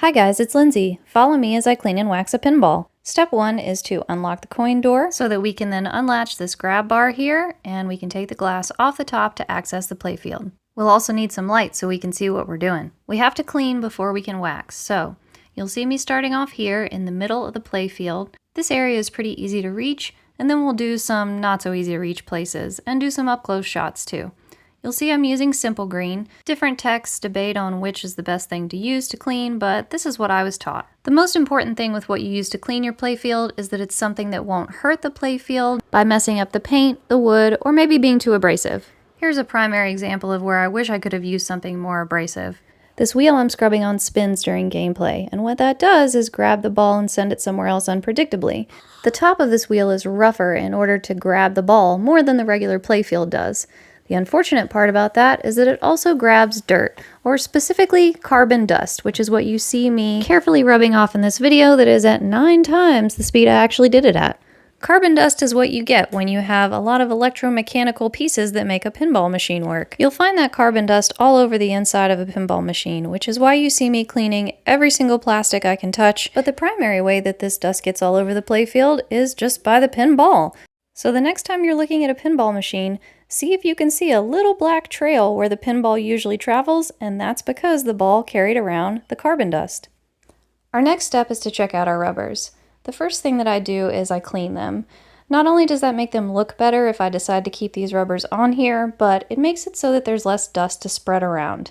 Hi guys, it's Lindsay. Follow me as I clean and wax a pinball. Step 1 is to unlock the coin door so that we can then unlatch this grab bar here and we can take the glass off the top to access the playfield. We'll also need some light so we can see what we're doing. We have to clean before we can wax, so you'll see me starting off here in the middle of the playfield. This area is pretty easy to reach, and then we'll do some not so easy to reach places and do some up close shots too. You'll see I'm using simple green. Different texts debate on which is the best thing to use to clean, but this is what I was taught. The most important thing with what you use to clean your playfield is that it's something that won't hurt the playfield by messing up the paint, the wood, or maybe being too abrasive. Here's a primary example of where I wish I could have used something more abrasive. This wheel I'm scrubbing on spins during gameplay, and what that does is grab the ball and send it somewhere else unpredictably. The top of this wheel is rougher in order to grab the ball more than the regular playfield does. The unfortunate part about that is that it also grabs dirt, or specifically carbon dust, which is what you see me carefully rubbing off in this video that is at 9 times the speed I actually did it at. Carbon dust is what you get when you have a lot of electromechanical pieces that make a pinball machine work. You'll find that carbon dust all over the inside of a pinball machine, which is why you see me cleaning every single plastic I can touch, but the primary way that this dust gets all over the playfield is just by the pinball. So the next time you're looking at a pinball machine, see if you can see a little black trail where the pinball usually travels, and that's because the ball carried around the carbon dust. Our next step is to check out our rubbers. The first thing that I do is I clean them. Not only does that make them look better if I decide to keep these rubbers on here, but it makes it so that there's less dust to spread around.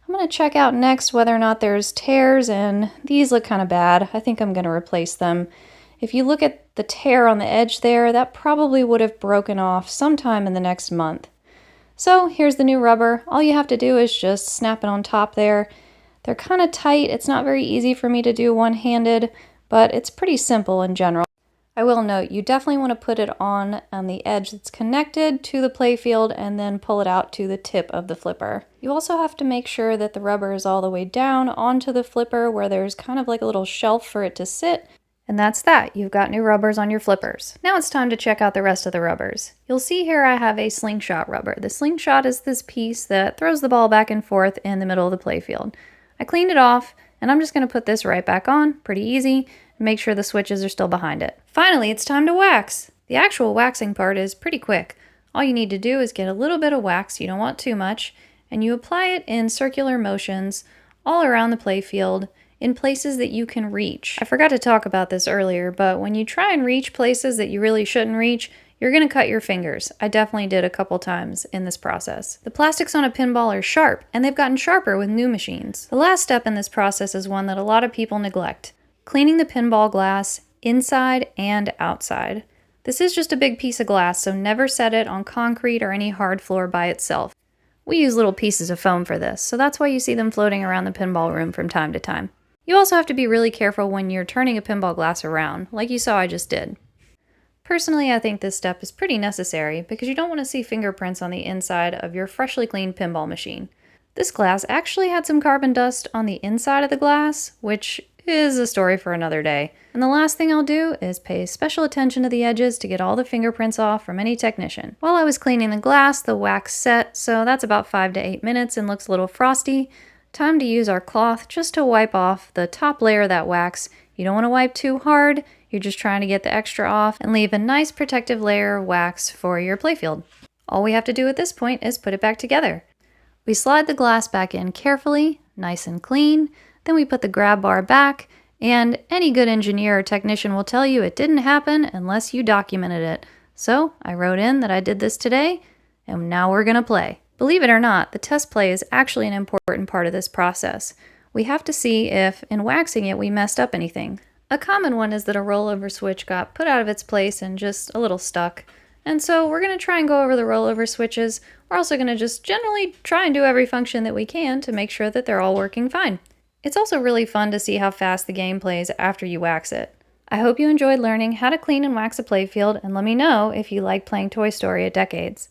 I'm going to check out next whether or not there's tears, and these look kind of bad. I think I'm going to replace them. If you look at the tear on the edge there, that probably would have broken off sometime in the next month. So here's the new rubber. All you have to do is just snap it on top there. They're kind of tight. It's not very easy for me to do one-handed, but it's pretty simple in general. I will note, you definitely want to put it on the edge that's connected to the playfield and then pull it out to the tip of the flipper. You also have to make sure that the rubber is all the way down onto the flipper where there's kind of like a little shelf for it to sit. And that's that. You've got new rubbers on your flippers. Now it's time to check out the rest of the rubbers. You'll see here I have a slingshot rubber. The slingshot is this piece that throws the ball back and forth in the middle of the playfield. I cleaned it off, and I'm just going to put this right back on, pretty easy, and make sure the switches are still behind it. Finally, it's time to wax. The actual waxing part is pretty quick. All you need to do is get a little bit of wax, you don't want too much, and you apply it in circular motions all around the playfield, in places that you can reach. I forgot to talk about this earlier, but when you try and reach places that you really shouldn't reach, you're going to cut your fingers. I definitely did a couple times in this process. The plastics on a pinball are sharp, and they've gotten sharper with new machines. The last step in this process is one that a lot of people neglect: cleaning the pinball glass inside and outside. This is just a big piece of glass, so never set it on concrete or any hard floor by itself. We use little pieces of foam for this, so that's why you see them floating around the pinball room from time to time. You also have to be really careful when you're turning a pinball glass around, like you saw I just did. Personally, I think this step is pretty necessary because you don't want to see fingerprints on the inside of your freshly cleaned pinball machine. This glass actually had some carbon dust on the inside of the glass, which is a story for another day. And the last thing I'll do is pay special attention to the edges to get all the fingerprints off from any technician. While I was cleaning the glass, the wax set, so that's about 5 to 8 minutes and looks a little frosty. Time to use our cloth just to wipe off the top layer of that wax. You don't want to wipe too hard, you're just trying to get the extra off and leave a nice protective layer of wax for your playfield. All we have to do at this point is put it back together. We slide the glass back in carefully, nice and clean, then we put the grab bar back, and any good engineer or technician will tell you it didn't happen unless you documented it. So I wrote in that I did this today, and now we're gonna play. Believe it or not, the test play is actually an important part of this process. We have to see if, in waxing it, we messed up anything. A common one is that a rollover switch got put out of its place and just a little stuck. And so we're going to try and go over the rollover switches. We're also going to just generally try and do every function that we can to make sure that they're all working fine. It's also really fun to see how fast the game plays after you wax it. I hope you enjoyed learning how to clean and wax a playfield, and let me know if you like playing Toy Story at Decades.